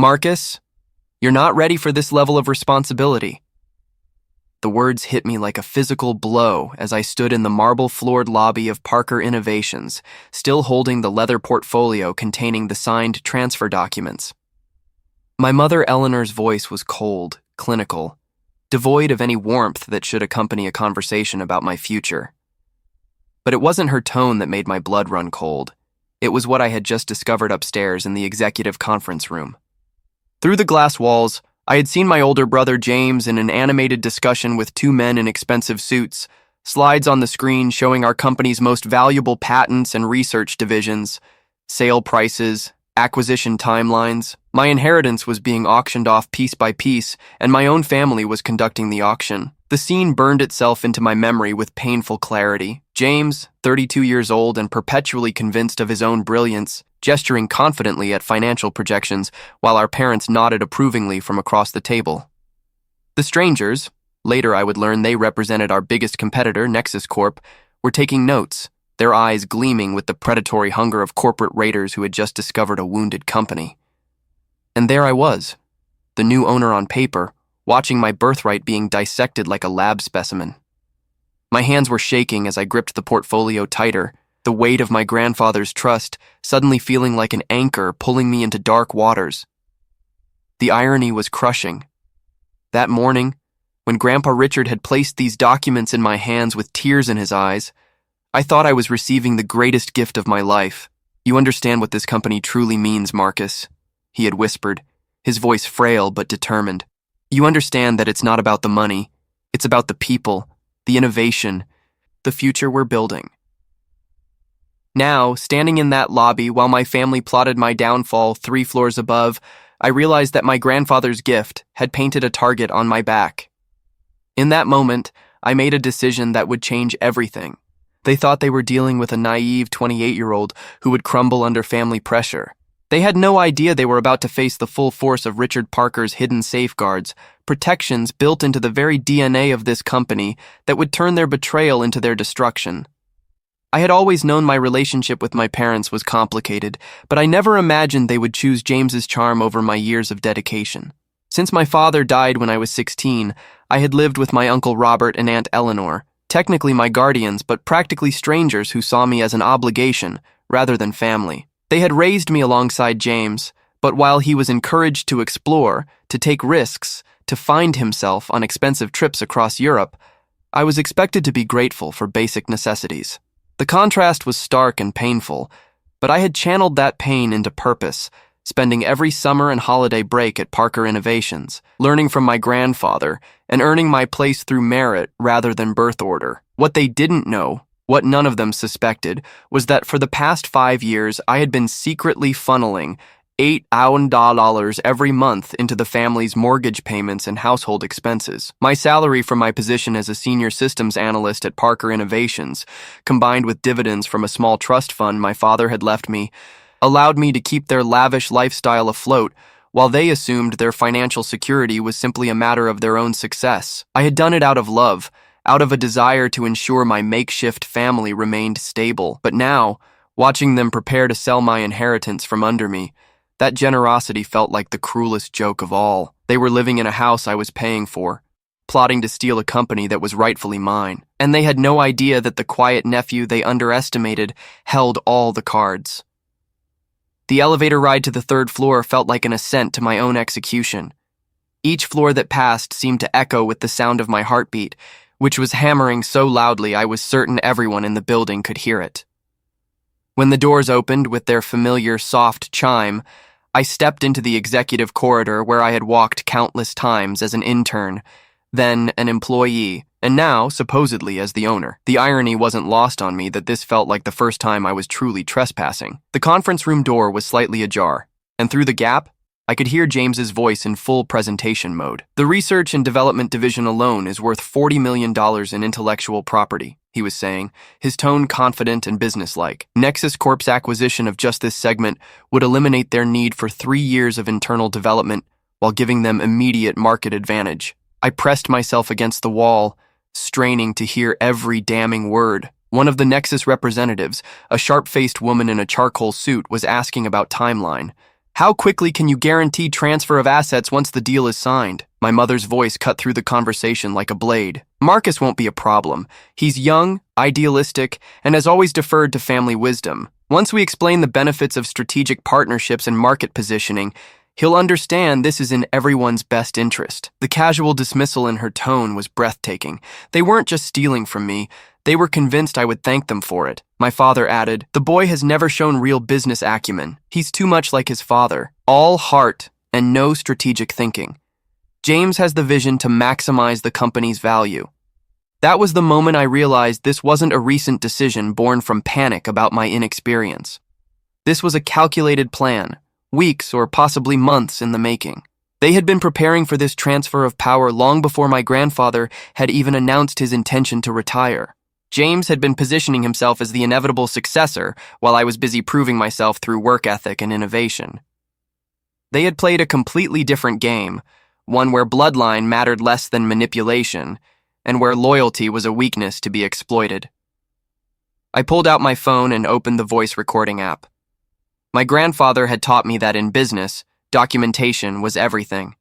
Marcus, you're not ready for this level of responsibility. The words hit me like a physical blow as I stood in the marble-floored lobby of Parker Innovations, still holding the leather portfolio containing the signed transfer documents. My mother Eleanor's voice was cold, clinical, devoid of any warmth that should accompany a conversation about my future. But it wasn't her tone that made my blood run cold. It was what I had just discovered upstairs in the executive conference room. Through the glass walls, I had seen my older brother James in an animated discussion with two men in expensive suits, slides on the screen showing our company's most valuable patents and research divisions, sale prices, acquisition timelines. My inheritance was being auctioned off piece by piece, and my own family was conducting the auction. The scene burned itself into my memory with painful clarity. James, 32 years old and perpetually convinced of his own brilliance, gesturing confidently at financial projections while our parents nodded approvingly from across the table. The strangers, later I would learn they represented our biggest competitor, Nexus Corp, were taking notes, their eyes gleaming with the predatory hunger of corporate raiders who had just discovered a wounded company. And there I was, the new owner on paper, watching my birthright being dissected like a lab specimen. My hands were shaking as I gripped the portfolio tighter, the weight of my grandfather's trust suddenly feeling like an anchor pulling me into dark waters. The irony was crushing. That morning, when Grandpa Richard had placed these documents in my hands with tears in his eyes, I thought I was receiving the greatest gift of my life. "You understand what this company truly means, Marcus," he had whispered, his voice frail but determined. "You understand that it's not about the money, it's about the people, the innovation, the future we're building." Now, standing in that lobby while my family plotted my downfall 3 floors above, I realized that my grandfather's gift had painted a target on my back. In that moment, I made a decision that would change everything. They thought they were dealing with a naive 28-year-old who would crumble under family pressure. They had no idea they were about to face the full force of Richard Parker's hidden safeguards, protections built into the very DNA of this company that would turn their betrayal into their destruction. I had always known my relationship with my parents was complicated, but I never imagined they would choose James's charm over my years of dedication. Since my father died when I was 16, I had lived with my Uncle Robert and Aunt Eleanor, technically my guardians, but practically strangers who saw me as an obligation rather than family. They had raised me alongside James, but while he was encouraged to explore, to take risks, to find himself on expensive trips across Europe, I was expected to be grateful for basic necessities. The contrast was stark and painful, but I had channeled that pain into purpose, spending every summer and holiday break at Parker Innovations, learning from my grandfather, and earning my place through merit rather than birth order. What they didn't know, what none of them suspected, was that for the past 5 years I had been secretly funneling $8,000 every month into the family's mortgage payments and household expenses. My salary from my position as a senior systems analyst at Parker Innovations, combined with dividends from a small trust fund my father had left me, allowed me to keep their lavish lifestyle afloat, while they assumed their financial security was simply a matter of their own success. I had done it out of love, out of a desire to ensure my makeshift family remained stable. But now, watching them prepare to sell my inheritance from under me, that generosity felt like the cruelest joke of all. They were living in a house I was paying for, plotting to steal a company that was rightfully mine, and they had no idea that the quiet nephew they underestimated held all the cards. The elevator ride to the 3rd floor felt like an ascent to my own execution. Each floor that passed seemed to echo with the sound of my heartbeat, which was hammering so loudly I was certain everyone in the building could hear it. When the doors opened with their familiar soft chime, I stepped into the executive corridor where I had walked countless times as an intern, then an employee, and now, supposedly, as the owner. The irony wasn't lost on me that this felt like the first time I was truly trespassing. The conference room door was slightly ajar, and through the gap, I could hear James's voice in full presentation mode. "The Research and Development Division alone is worth $40 million in intellectual property," he was saying, his tone confident and businesslike. "Nexus Corp's acquisition of just this segment would eliminate their need for 3 years of internal development while giving them immediate market advantage." I pressed myself against the wall, straining to hear every damning word. One of the Nexus representatives, a sharp-faced woman in a charcoal suit, was asking about timeline, How quickly can you guarantee transfer of assets once the deal is signed? My mother's voice cut through the conversation like a blade. Marcus won't be a problem. He's young, idealistic, and has always deferred to family wisdom. Once we explain the benefits of strategic partnerships and market positioning, he'll understand this is in everyone's best interest. The casual dismissal in her tone was breathtaking. They weren't just stealing from me. They were convinced I would thank them for it. My father added, "The boy has never shown real business acumen. He's too much like his father. All heart and no strategic thinking. James has the vision to maximize the company's value." That was the moment I realized this wasn't a recent decision born from panic about my inexperience. This was a calculated plan, weeks or possibly months in the making. They had been preparing for this transfer of power long before my grandfather had even announced his intention to retire. James had been positioning himself as the inevitable successor while I was busy proving myself through work ethic and innovation. They had played a completely different game, one where bloodline mattered less than manipulation, and where loyalty was a weakness to be exploited. I pulled out my phone and opened the voice recording app. My grandfather had taught me that in business, documentation was everything.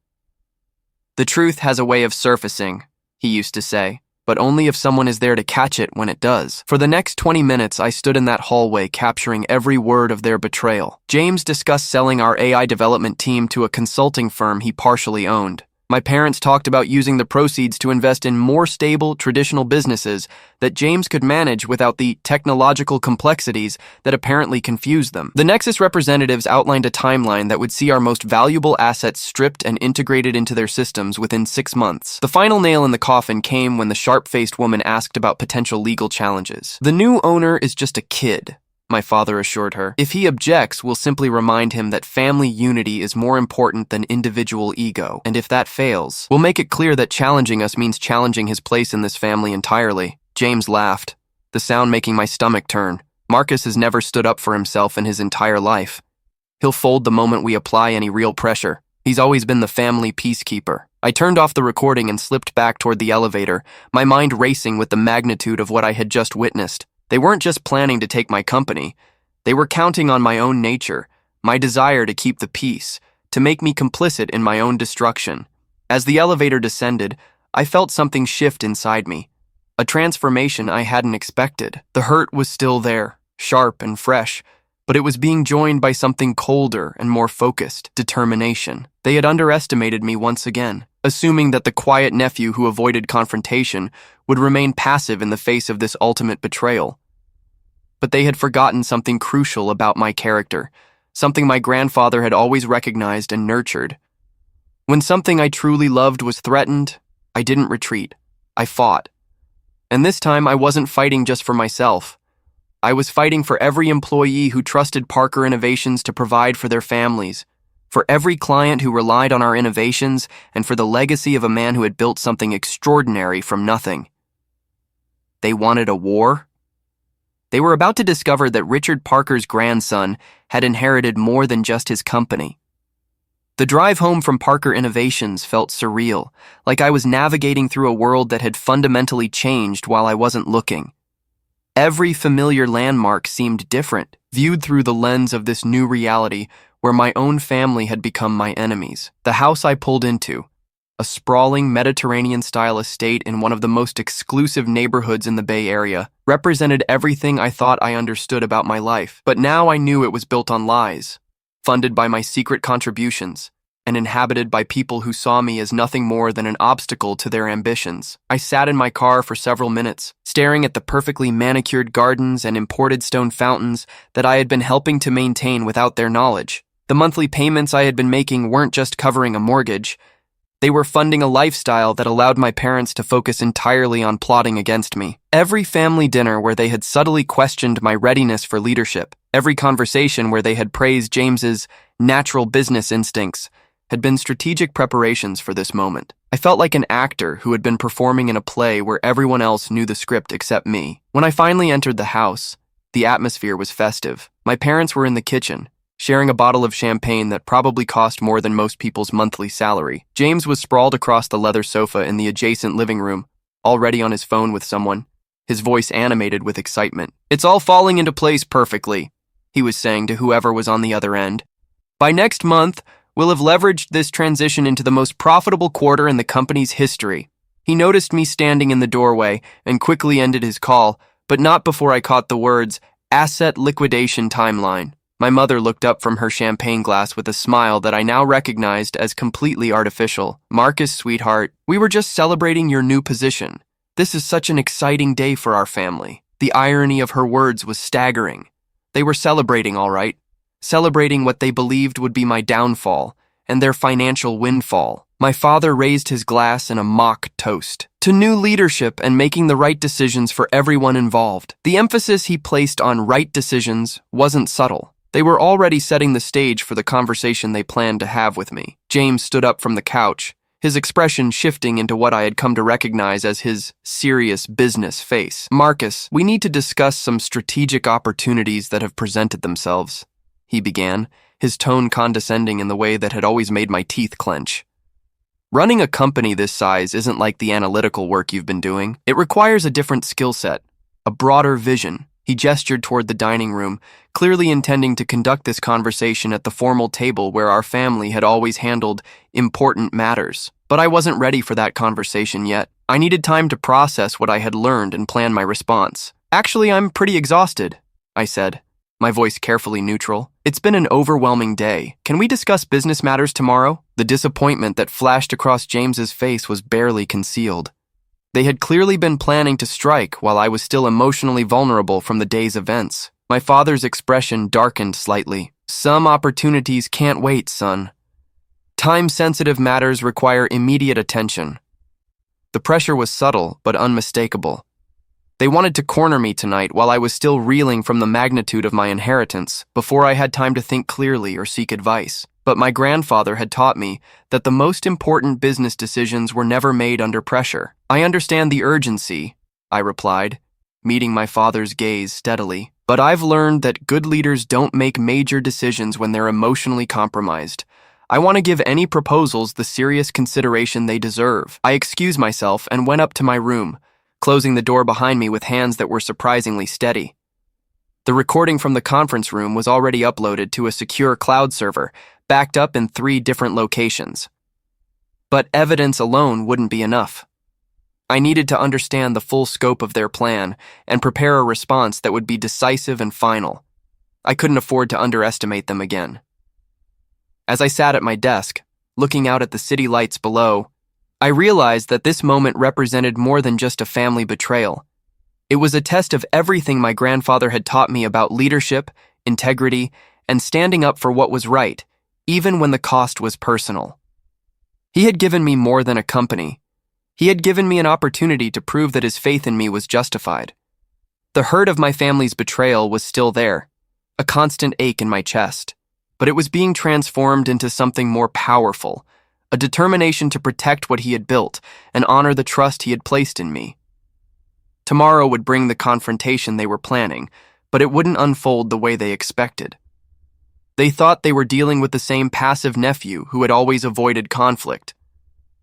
"The truth has a way of surfacing," he used to say, "but only if someone is there to catch it when it does." For the next 20 minutes, I stood in that hallway capturing every word of their betrayal. James discussed selling our AI development team to a consulting firm he partially owned. My parents talked about using the proceeds to invest in more stable, traditional businesses that James could manage without the technological complexities that apparently confused them. The Nexus representatives outlined a timeline that would see our most valuable assets stripped and integrated into their systems within 6 months. The final nail in the coffin came when the sharp-faced woman asked about potential legal challenges. "The new owner is just a kid," my father assured her. "If he objects, we'll simply remind him that family unity is more important than individual ego. And if that fails, we'll make it clear that challenging us means challenging his place in this family entirely." James laughed, the sound making my stomach turn. Marcus has never stood up for himself in his entire life. He'll fold the moment we apply any real pressure. He's always been the family peacekeeper. I turned off the recording and slipped back toward the elevator, my mind racing with the magnitude of what I had just witnessed. They weren't just planning to take my company. They were counting on my own nature, my desire to keep the peace, to make me complicit in my own destruction. As the elevator descended, I felt something shift inside me, a transformation I hadn't expected. The hurt was still there, sharp and fresh, but it was being joined by something colder and more focused, determination. They had underestimated me once again, assuming that the quiet nephew who avoided confrontation would remain passive in the face of this ultimate betrayal. But they had forgotten something crucial about my character, something my grandfather had always recognized and nurtured. When something I truly loved was threatened, I didn't retreat. I fought. And this time I wasn't fighting just for myself. I was fighting for every employee who trusted Parker Innovations to provide for their families, for every client who relied on our innovations, and for the legacy of a man who had built something extraordinary from nothing. They wanted a war? They were about to discover that Richard Parker's grandson had inherited more than just his company. The drive home from Parker Innovations felt surreal, like I was navigating through a world that had fundamentally changed while I wasn't looking. Every familiar landmark seemed different, viewed through the lens of this new reality where my own family had become my enemies. The house I pulled into, a sprawling Mediterranean-style estate in one of the most exclusive neighborhoods in the Bay Area, represented everything I thought I understood about my life. But now I knew it was built on lies, funded by my secret contributions, and inhabited by people who saw me as nothing more than an obstacle to their ambitions. I sat in my car for several minutes, staring at the perfectly manicured gardens and imported stone fountains that I had been helping to maintain without their knowledge. The monthly payments I had been making weren't just covering a mortgage. They were funding a lifestyle that allowed my parents to focus entirely on plotting against me. Every family dinner where they had subtly questioned my readiness for leadership, every conversation where they had praised James's natural business instincts, had been strategic preparations for this moment. I felt like an actor who had been performing in a play where everyone else knew the script except me. When I finally entered the house, the atmosphere was festive. My parents were in the kitchen, sharing a bottle of champagne that probably cost more than most people's monthly salary. James was sprawled across the leather sofa in the adjacent living room, already on his phone with someone, his voice animated with excitement. "It's all falling into place perfectly," he was saying to whoever was on the other end. By next month, we'll have leveraged this transition into the most profitable quarter in the company's history. He noticed me standing in the doorway and quickly ended his call, but not before I caught the words, asset liquidation timeline. My mother looked up from her champagne glass with a smile that I now recognized as completely artificial. Marcus, sweetheart, we were just celebrating your new position. This is such an exciting day for our family. The irony of her words was staggering. They were celebrating, all right. Celebrating what they believed would be my downfall and their financial windfall. My father raised his glass in a mock toast to new leadership and making the right decisions for everyone involved. The emphasis he placed on right decisions wasn't subtle. They were already setting the stage for the conversation they planned to have with me. James stood up from the couch, his expression shifting into what I had come to recognize as his serious business face. Marcus, we need to discuss some strategic opportunities that have presented themselves, he began, his tone condescending in the way that had always made my teeth clench. Running a company this size isn't like the analytical work you've been doing. It requires a different skill set, a broader vision. He gestured toward the dining room, clearly intending to conduct this conversation at the formal table where our family had always handled important matters. But I wasn't ready for that conversation yet. I needed time to process what I had learned and plan my response. Actually, I'm pretty exhausted, I said, my voice carefully neutral. It's been an overwhelming day. Can we discuss business matters tomorrow? The disappointment that flashed across James's face was barely concealed. They had clearly been planning to strike while I was still emotionally vulnerable from the day's events. My father's expression darkened slightly. Some opportunities can't wait, son. Time-sensitive matters require immediate attention. The pressure was subtle but unmistakable. They wanted to corner me tonight while I was still reeling from the magnitude of my inheritance, before I had time to think clearly or seek advice. But my grandfather had taught me that the most important business decisions were never made under pressure. I understand the urgency, I replied, meeting my father's gaze steadily. But I've learned that good leaders don't make major decisions when they're emotionally compromised. I want to give any proposals the serious consideration they deserve. I excused myself and went up to my room, closing the door behind me with hands that were surprisingly steady. The recording from the conference room was already uploaded to a secure cloud server, backed up in 3 different locations. But evidence alone wouldn't be enough. I needed to understand the full scope of their plan and prepare a response that would be decisive and final. I couldn't afford to underestimate them again. As I sat at my desk, looking out at the city lights below, I realized that this moment represented more than just a family betrayal. It was a test of everything my grandfather had taught me about leadership, integrity, and standing up for what was right, even when the cost was personal. He had given me more than a company. He had given me an opportunity to prove that his faith in me was justified. The hurt of my family's betrayal was still there, a constant ache in my chest, but it was being transformed into something more powerful, a determination to protect what he had built and honor the trust he had placed in me. Tomorrow would bring the confrontation they were planning, but it wouldn't unfold the way they expected. They thought they were dealing with the same passive nephew who had always avoided conflict.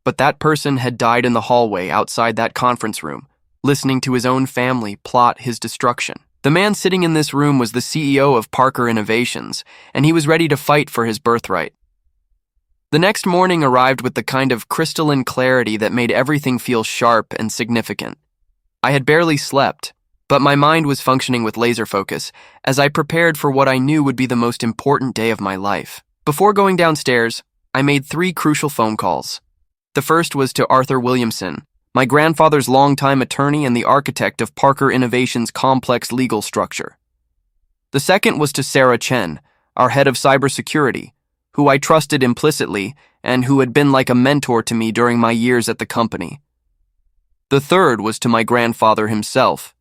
But that person had died in the hallway outside that conference room, listening to his own family plot his destruction. The man sitting in this room was the CEO of Parker Innovations, and he was ready to fight for his birthright. The next morning arrived with the kind of crystalline clarity that made everything feel sharp and significant. I had barely slept, but my mind was functioning with laser focus as I prepared for what I knew would be the most important day of my life. Before going downstairs, I made 3 crucial phone calls. The first was to Arthur Williamson, my grandfather's longtime attorney and the architect of Parker Innovations' complex legal structure. The second was to Sarah Chen, our head of cybersecurity, who I trusted implicitly and who had been like a mentor to me during my years at the company. The third was to my grandfather himself.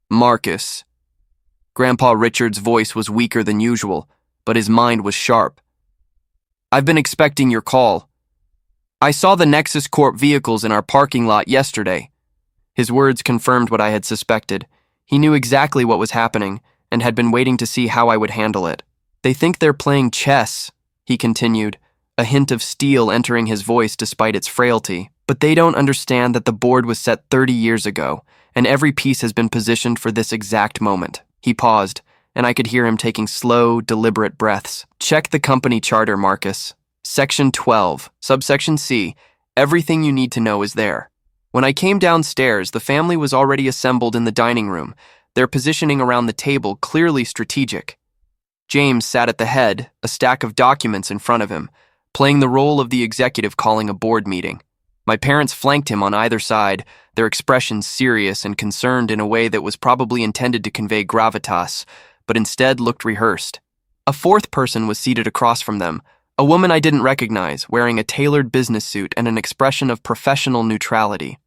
Marcus. Grandpa Richard's voice was weaker than usual, but his mind was sharp. I've been expecting your call. I saw the Nexus Corp vehicles in our parking lot yesterday. His words confirmed what I had suspected. He knew exactly what was happening and had been waiting to see how I would handle it. They think they're playing chess, he continued, a hint of steel entering his voice despite its frailty. But they don't understand that the board was set 30 years ago, and every piece has been positioned for this exact moment. He paused, and I could hear him taking slow, deliberate breaths. Check the company charter, Marcus. Section 12, subsection C. Everything you need to know is there. When I came downstairs, the family was already assembled in the dining room, their positioning around the table clearly strategic. James sat at the head, a stack of documents in front of him, playing the role of the executive calling a board meeting. My parents flanked him on either side, their expressions serious and concerned in a way that was probably intended to convey gravitas, but instead looked rehearsed. A fourth person was seated across from them, a woman I didn't recognize, wearing a tailored business suit and an expression of professional neutrality.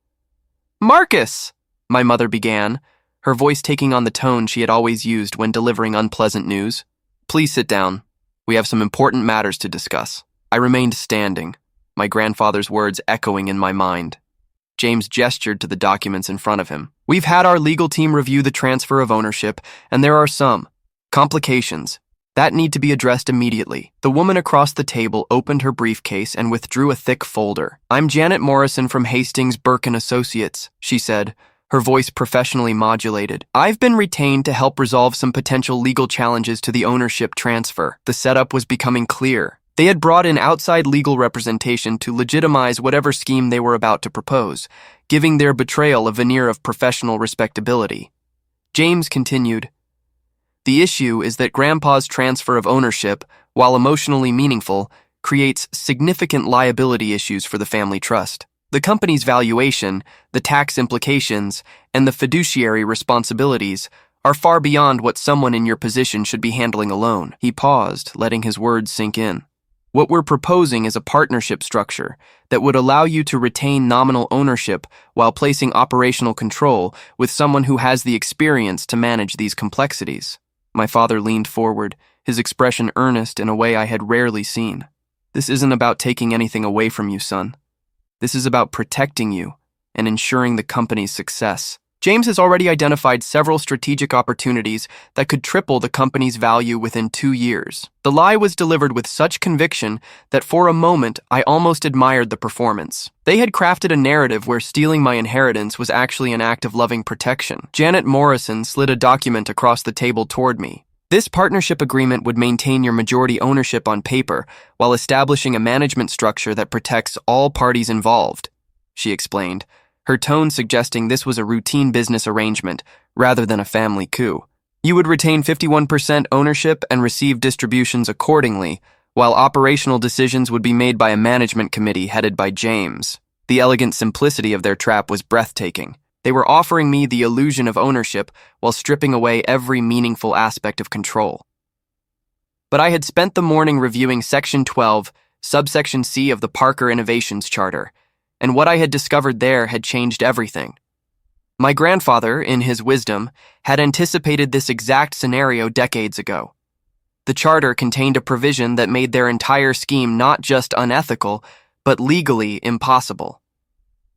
"Marcus!" my mother began, her voice taking on the tone she had always used when delivering unpleasant news. "Please sit down. We have some important matters to discuss." I remained standing, my grandfather's words echoing in my mind. James gestured to the documents in front of him. "We've had our legal team review the transfer of ownership, and there are some complications that need to be addressed immediately." The woman across the table opened her briefcase and withdrew a thick folder. "I'm Janet Morrison from Hastings, Burke & Associates," she said, her voice professionally modulated. "I've been retained to help resolve some potential legal challenges to the ownership transfer." The setup was becoming clear. They had brought in outside legal representation to legitimize whatever scheme they were about to propose, giving their betrayal a veneer of professional respectability. James continued, "The issue is that Grandpa's transfer of ownership, while emotionally meaningful, creates significant liability issues for the family trust. The company's valuation, the tax implications, and the fiduciary responsibilities are far beyond what someone in your position should be handling alone." He paused, letting his words sink in. "What we're proposing is a partnership structure that would allow you to retain nominal ownership while placing operational control with someone who has the experience to manage these complexities." My father leaned forward, his expression earnest in a way I had rarely seen. "This isn't about taking anything away from you, son. This is about protecting you and ensuring the company's success." James has already identified several strategic opportunities that could triple the company's value within 2 years. The lie was delivered with such conviction that for a moment I almost admired the performance. They had crafted a narrative where stealing my inheritance was actually an act of loving protection. Janet Morrison slid a document across the table toward me. "This partnership agreement would maintain your majority ownership on paper while establishing a management structure that protects all parties involved," she explained, her tone suggesting this was a routine business arrangement rather than a family coup. "You would retain 51% ownership and receive distributions accordingly, while operational decisions would be made by a management committee headed by James." The elegant simplicity of their trap was breathtaking. They were offering me the illusion of ownership while stripping away every meaningful aspect of control. But I had spent the morning reviewing Section 12, subsection C of the Parker Innovations Charter, and what I had discovered there had changed everything. My grandfather, in his wisdom, had anticipated this exact scenario decades ago. The charter contained a provision that made their entire scheme not just unethical, but legally impossible.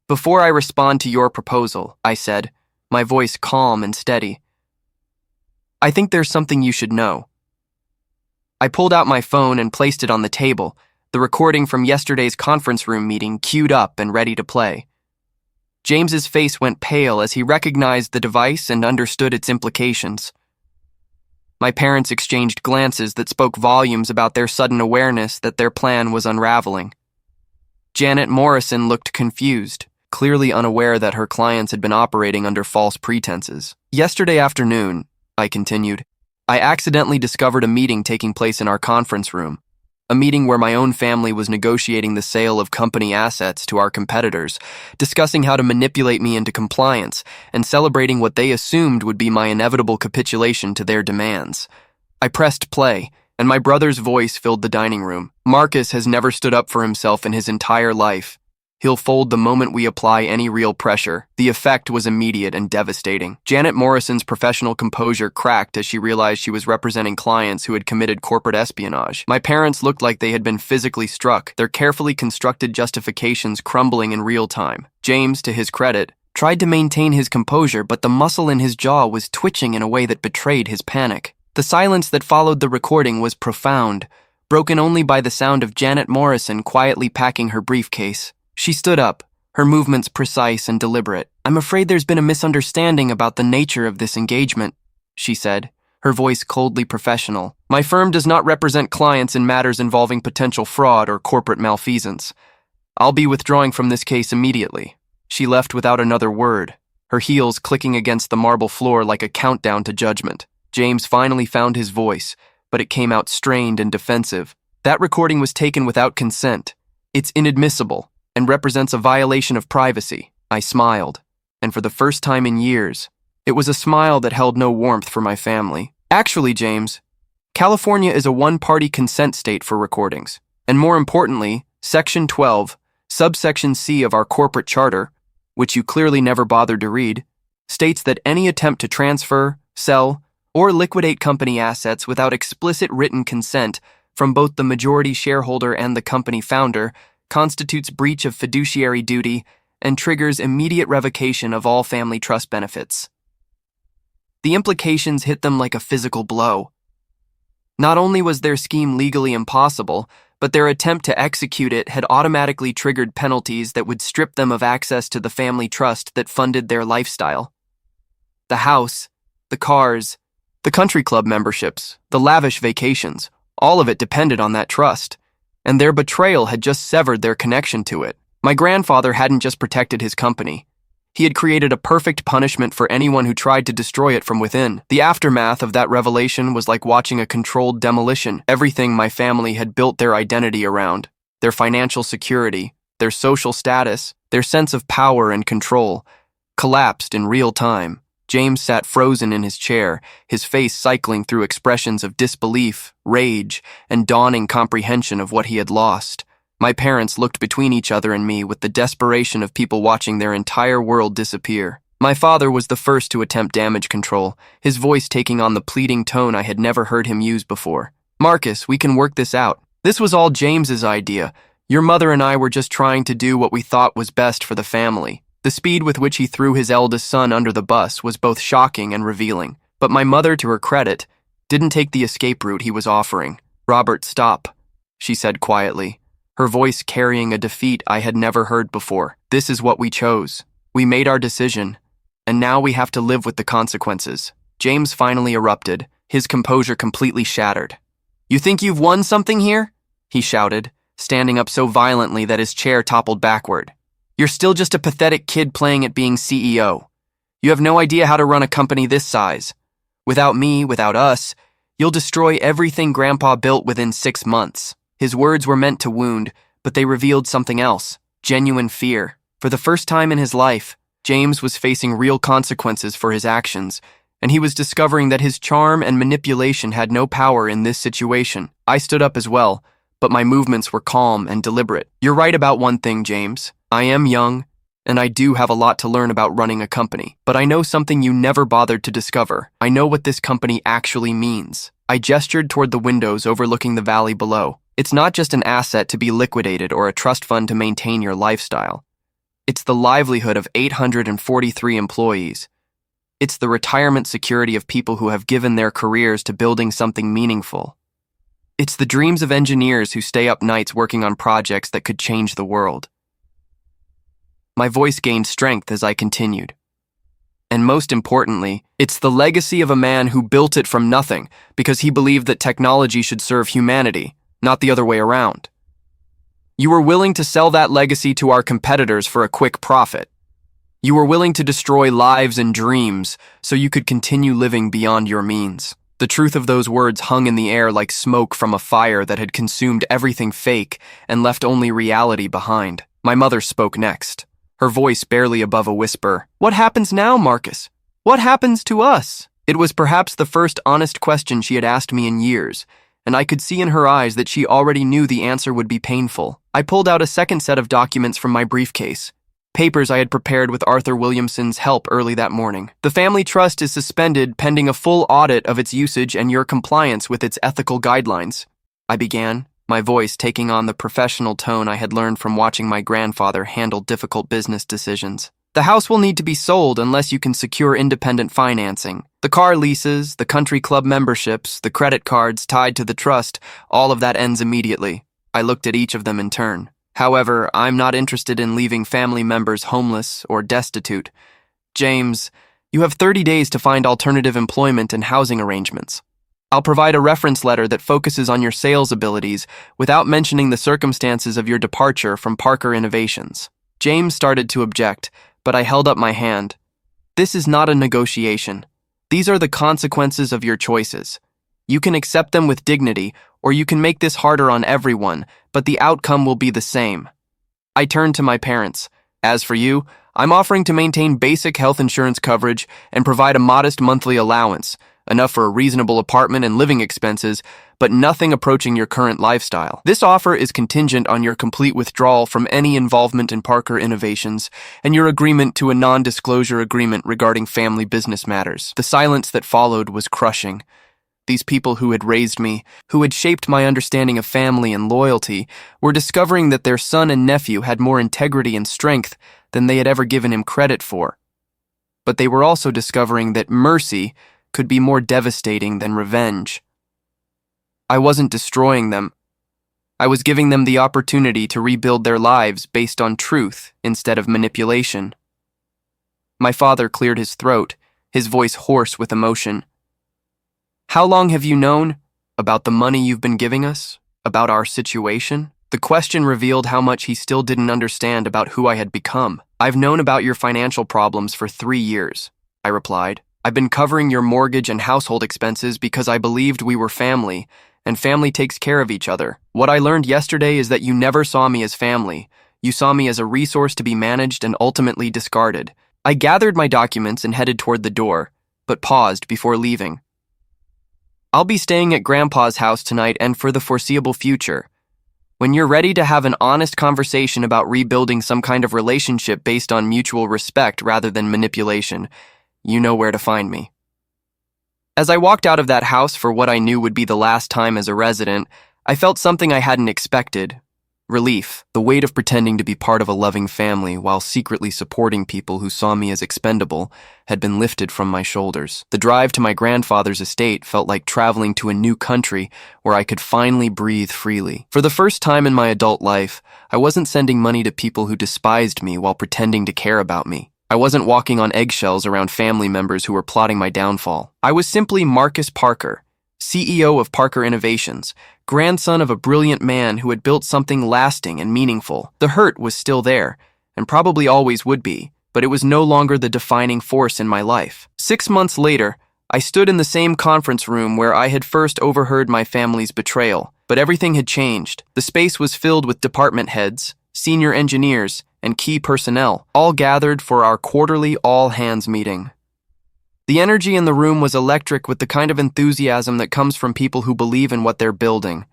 "Before I respond to your proposal," I said, my voice calm and steady, "I think there's something you should know." I pulled out my phone and placed it on the table, the recording from yesterday's conference room meeting queued up and ready to play. James's face went pale as he recognized the device and understood its implications. My parents exchanged glances that spoke volumes about their sudden awareness that their plan was unraveling. Janet Morrison looked confused, clearly unaware that her clients had been operating under false pretenses. "Yesterday afternoon," I continued, "I accidentally discovered a meeting taking place in our conference room. A meeting where my own family was negotiating the sale of company assets to our competitors, discussing how to manipulate me into compliance, and celebrating what they assumed would be my inevitable capitulation to their demands. I pressed play, and my brother's voice filled the dining room. "Marcus has never stood up for himself in his entire life. He'll fold the moment we apply any real pressure." The effect was immediate and devastating. Janet Morrison's professional composure cracked as she realized she was representing clients who had committed corporate espionage. My parents looked like they had been physically struck, their carefully constructed justifications crumbling in real time. James, to his credit, tried to maintain his composure, but the muscle in his jaw was twitching in a way that betrayed his panic. The silence that followed the recording was profound, broken only by the sound of Janet Morrison quietly packing her briefcase. She stood up, her movements precise and deliberate. "I'm afraid there's been a misunderstanding about the nature of this engagement," she said, her voice coldly professional. "My firm does not represent clients in matters involving potential fraud or corporate malfeasance. I'll be withdrawing from this case immediately." She left without another word, her heels clicking against the marble floor like a countdown to judgment. James finally found his voice, but it came out strained and defensive. "That recording was taken without consent. It's inadmissible and represents a violation of privacy." I smiled, and for the first time in years, it was a smile that held no warmth for my family. "Actually, James, California is a one-party consent state for recordings, and more importantly, Section 12, subsection C of our corporate charter, which you clearly never bothered to read, states that any attempt to transfer, sell, or liquidate company assets without explicit written consent from both the majority shareholder and the company founder constitutes breach of fiduciary duty and triggers immediate revocation of all family trust benefits. The implications hit them like a physical blow. Not only was their scheme legally impossible, but their attempt to execute it had automatically triggered penalties that would strip them of access to the family trust that funded their lifestyle. The house, the cars, the country club memberships, the lavish vacations, all of it depended on that trust, and their betrayal had just severed their connection to it. My grandfather hadn't just protected his company. He had created a perfect punishment for anyone who tried to destroy it from within. The aftermath of that revelation was like watching a controlled demolition. Everything my family had built their identity around, their financial security, their social status, their sense of power and control, collapsed in real time. James sat frozen in his chair, his face cycling through expressions of disbelief, rage, and dawning comprehension of what he had lost. My parents looked between each other and me with the desperation of people watching their entire world disappear. My father was the first to attempt damage control, his voice taking on the pleading tone I had never heard him use before. "Marcus, we can work this out. This was all James's idea. Your mother and I were just trying to do what we thought was best for the family." The speed with which he threw his eldest son under the bus was both shocking and revealing. But my mother, to her credit, didn't take the escape route he was offering. "Robert, stop," she said quietly, her voice carrying a defeat I had never heard before. "This is what we chose. We made our decision, and now we have to live with the consequences." James finally erupted, his composure completely shattered. "You think you've won something here?" he shouted, standing up so violently that his chair toppled backward. "You're still just a pathetic kid playing at being CEO. You have no idea how to run a company this size. Without me, without us, you'll destroy everything Grandpa built within 6 months." His words were meant to wound, but they revealed something else, genuine fear. For the first time in his life, James was facing real consequences for his actions, and he was discovering that his charm and manipulation had no power in this situation. I stood up as well, but my movements were calm and deliberate. "You're right about one thing, James. I am young, and I do have a lot to learn about running a company. But I know something you never bothered to discover. I know what this company actually means." I gestured toward the windows overlooking the valley below. "It's not just an asset to be liquidated or a trust fund to maintain your lifestyle. It's the livelihood of 843 employees. It's the retirement security of people who have given their careers to building something meaningful. It's the dreams of engineers who stay up nights working on projects that could change the world." My voice gained strength as I continued. "And most importantly, it's the legacy of a man who built it from nothing because he believed that technology should serve humanity, not the other way around. You were willing to sell that legacy to our competitors for a quick profit. You were willing to destroy lives and dreams so you could continue living beyond your means." The truth of those words hung in the air like smoke from a fire that had consumed everything fake and left only reality behind. My mother spoke next, her voice barely above a whisper. "What happens now, Marcus? What happens to us?" It was perhaps the first honest question she had asked me in years, and I could see in her eyes that she already knew the answer would be painful. I pulled out a second set of documents from my briefcase, papers I had prepared with Arthur Williamson's help early that morning. "The family trust is suspended pending a full audit of its usage and your compliance with its ethical guidelines," I began, my voice taking on the professional tone I had learned from watching my grandfather handle difficult business decisions. "The house will need to be sold unless you can secure independent financing. The car leases, the country club memberships, the credit cards tied to the trust, all of that ends immediately." I looked at each of them in turn. "However, I'm not interested in leaving family members homeless or destitute. James, You have 30 days to find alternative employment and housing arrangements. I'll provide a reference letter that focuses on your sales abilities without mentioning the circumstances of your departure from Parker Innovations." James started to object, but I held up my hand. "This is not a negotiation. These are the consequences of your choices. You can accept them with dignity, or you can make this harder on everyone, but the outcome will be the same." I turned to my parents. "As for you, I'm offering to maintain basic health insurance coverage and provide a modest monthly allowance, enough for a reasonable apartment and living expenses, but nothing approaching your current lifestyle. This offer is contingent on your complete withdrawal from any involvement in Parker Innovations and your agreement to a non-disclosure agreement regarding family business matters." The silence that followed was crushing. These people who had raised me, who had shaped my understanding of family and loyalty, were discovering that their son and nephew had more integrity and strength than they had ever given him credit for. But they were also discovering that mercy could be more devastating than revenge. I wasn't destroying them. I was giving them the opportunity to rebuild their lives based on truth instead of manipulation. My father cleared his throat, his voice hoarse with emotion. "How long have you known about the money you've been giving us? About our situation?" The question revealed how much he still didn't understand about who I had become. "I've known about your financial problems for 3 years," I replied. "I've been covering your mortgage and household expenses because I believed we were family, and family takes care of each other. What I learned yesterday is that you never saw me as family. You saw me as a resource to be managed and ultimately discarded." I gathered my documents and headed toward the door, but paused before leaving. "I'll be staying at Grandpa's house tonight and for the foreseeable future. When you're ready to have an honest conversation about rebuilding some kind of relationship based on mutual respect rather than manipulation, you know where to find me." As I walked out of that house for what I knew would be the last time as a resident, I felt something I hadn't expected. Relief. The weight of pretending to be part of a loving family while secretly supporting people who saw me as expendable had been lifted from my shoulders. The drive to my grandfather's estate felt like traveling to a new country where I could finally breathe freely. For the first time in my adult life, I wasn't sending money to people who despised me while pretending to care about me. I wasn't walking on eggshells around family members who were plotting my downfall. I was simply Marcus Parker, CEO of Parker Innovations, grandson of a brilliant man who had built something lasting and meaningful. The hurt was still there, and probably always would be, but it was no longer the defining force in my life. 6 months later, I stood in the same conference room where I had first overheard my family's betrayal, but everything had changed. The space was filled with department heads, senior engineers, and key personnel, all gathered for our quarterly all-hands meeting. The energy in the room was electric with the kind of enthusiasm that comes from people who believe in what they're building.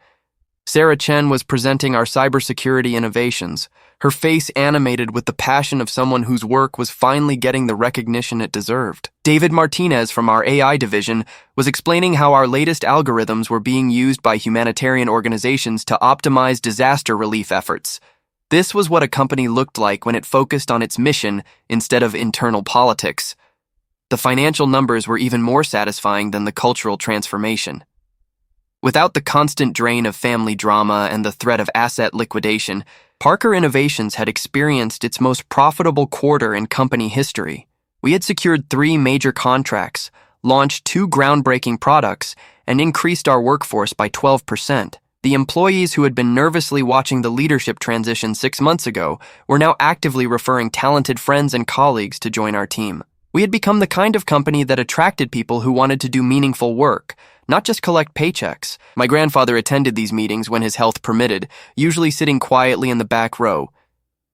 Sarah Chen was presenting our cybersecurity innovations, her face animated with the passion of someone whose work was finally getting the recognition it deserved. David Martinez from our AI division was explaining how our latest algorithms were being used by humanitarian organizations to optimize disaster relief efforts. This was what a company looked like when it focused on its mission instead of internal politics. The financial numbers were even more satisfying than the cultural transformation. Without the constant drain of family drama and the threat of asset liquidation, Parker Innovations had experienced its most profitable quarter in company history. We had secured 3 major contracts, launched 2 groundbreaking products, and increased our workforce by 12%. The employees who had been nervously watching the leadership transition 6 months ago were now actively referring talented friends and colleagues to join our team. We had become the kind of company that attracted people who wanted to do meaningful work, not just collect paychecks. My grandfather attended these meetings when his health permitted, usually sitting quietly in the back row.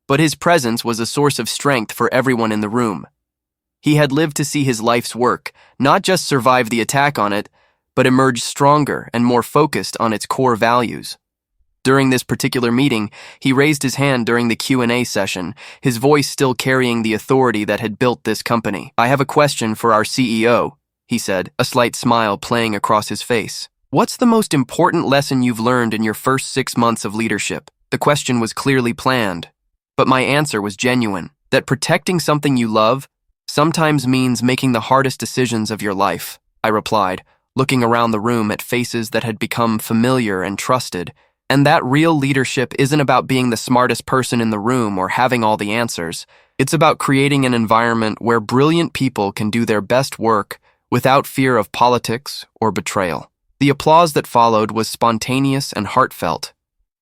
But his presence was a source of strength for everyone in the room. He had lived to see his life's work, not just survive the attack on it, but emerge stronger and more focused on its core values. During this particular meeting, he raised his hand during the Q&A session, his voice still carrying the authority that had built this company. "I have a question for our CEO," he said, a slight smile playing across his face. "What's the most important lesson you've learned in your first 6 months of leadership?" The question was clearly planned, but my answer was genuine, that protecting something you love sometimes means making the hardest decisions of your life, I replied, looking around the room at faces that had become familiar and trusted. And that real leadership isn't about being the smartest person in the room or having all the answers. It's about creating an environment where brilliant people can do their best work without fear of politics or betrayal. The applause that followed was spontaneous and heartfelt,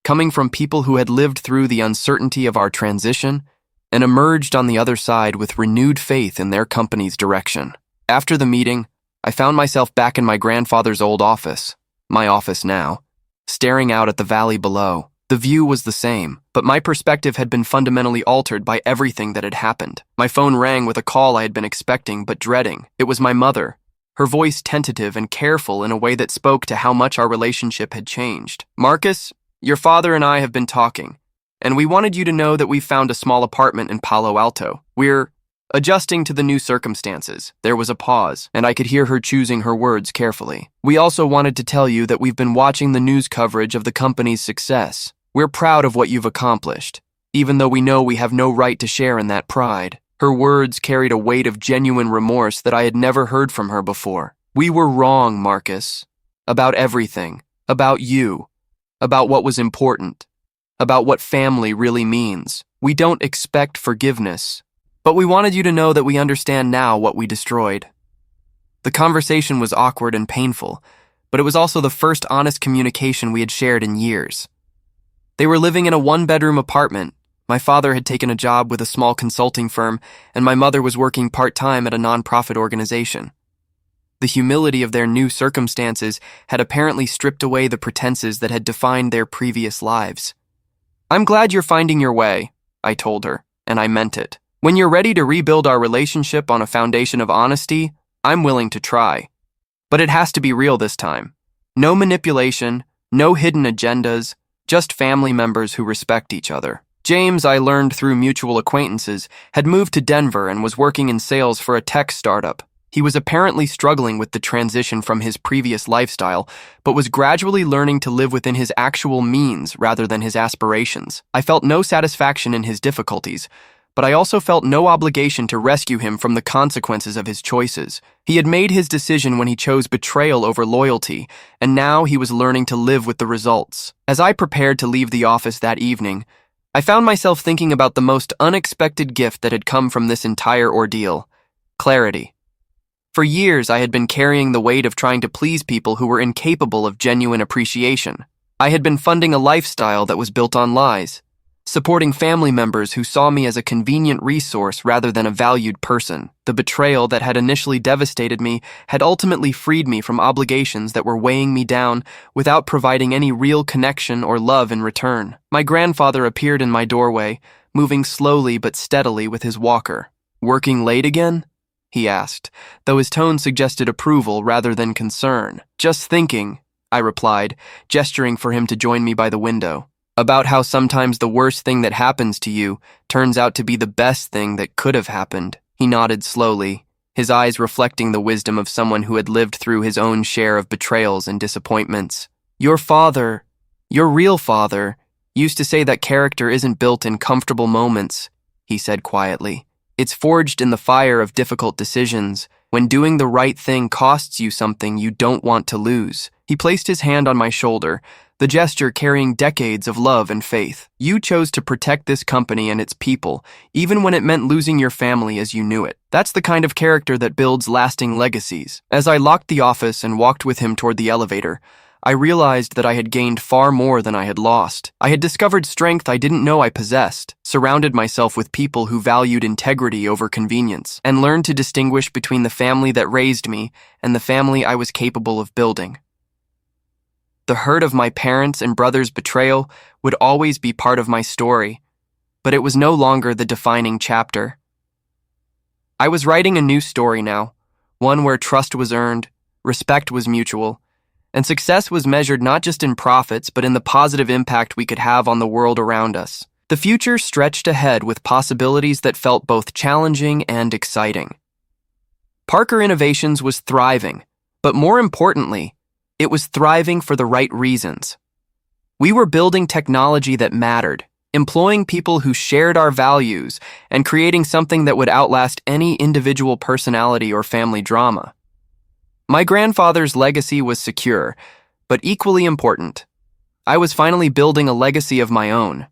coming from people who had lived through the uncertainty of our transition and emerged on the other side with renewed faith in their company's direction. After the meeting, I found myself back in my grandfather's old office, my office now, staring out at the valley below. The view was the same, but my perspective had been fundamentally altered by everything that had happened. My phone rang with a call I had been expecting but dreading. It was my mother, her voice tentative and careful in a way that spoke to how much our relationship had changed. "Marcus, your father and I have been talking, and we wanted you to know that we've found a small apartment in Palo Alto. We're adjusting to the new circumstances." There was a pause, and I could hear her choosing her words carefully. "We also wanted to tell you that we've been watching the news coverage of the company's success. We're proud of what you've accomplished, even though we know we have no right to share in that pride." Her words carried a weight of genuine remorse that I had never heard from her before. "We were wrong, Marcus. About everything. About you. About what was important. About what family really means. We don't expect forgiveness. But we wanted you to know that we understand now what we destroyed." The conversation was awkward and painful, but it was also the first honest communication we had shared in years. They were living in a one-bedroom apartment. My father had taken a job with a small consulting firm, and my mother was working part-time at a nonprofit organization. The humility of their new circumstances had apparently stripped away the pretenses that had defined their previous lives. "I'm glad you're finding your way," I told her, and I meant it. "When you're ready to rebuild our relationship on a foundation of honesty, I'm willing to try. But it has to be real this time. No manipulation, no hidden agendas, just family members who respect each other." James, I learned through mutual acquaintances, had moved to Denver and was working in sales for a tech startup. He was apparently struggling with the transition from his previous lifestyle, but was gradually learning to live within his actual means rather than his aspirations. I felt no satisfaction in his difficulties, but I also felt no obligation to rescue him from the consequences of his choices. He had made his decision when he chose betrayal over loyalty, and now he was learning to live with the results. As I prepared to leave the office that evening, I found myself thinking about the most unexpected gift that had come from this entire ordeal: clarity. For years, I had been carrying the weight of trying to please people who were incapable of genuine appreciation. I had been funding a lifestyle that was built on lies, supporting family members who saw me as a convenient resource rather than a valued person. The betrayal that had initially devastated me had ultimately freed me from obligations that were weighing me down without providing any real connection or love in return. My grandfather appeared in my doorway, moving slowly but steadily with his walker. "Working late again?" he asked, though his tone suggested approval rather than concern. "Just thinking," I replied, gesturing for him to join me by the window. "About how sometimes the worst thing that happens to you turns out to be the best thing that could have happened." He nodded slowly, his eyes reflecting the wisdom of someone who had lived through his own share of betrayals and disappointments. "Your father, your real father, used to say that character isn't built in comfortable moments," he said quietly. "It's forged in the fire of difficult decisions, when doing the right thing costs you something you don't want to lose." He placed his hand on my shoulder, the gesture carrying decades of love and faith. "You chose to protect this company and its people, even when it meant losing your family as you knew it. That's the kind of character that builds lasting legacies." As I locked the office and walked with him toward the elevator, I realized that I had gained far more than I had lost. I had discovered strength I didn't know I possessed, surrounded myself with people who valued integrity over convenience, and learned to distinguish between the family that raised me and the family I was capable of building. The hurt of my parents' and brother's betrayal would always be part of my story, but it was no longer the defining chapter. I was writing a new story now, one where trust was earned, respect was mutual, and success was measured not just in profits but in the positive impact we could have on the world around us. The future stretched ahead with possibilities that felt both challenging and exciting. Parker Innovations was thriving, but more importantly, it was thriving for the right reasons. We were building technology that mattered, employing people who shared our values, and creating something that would outlast any individual personality or family drama. My grandfather's legacy was secure, but equally important. I was finally building a legacy of my own.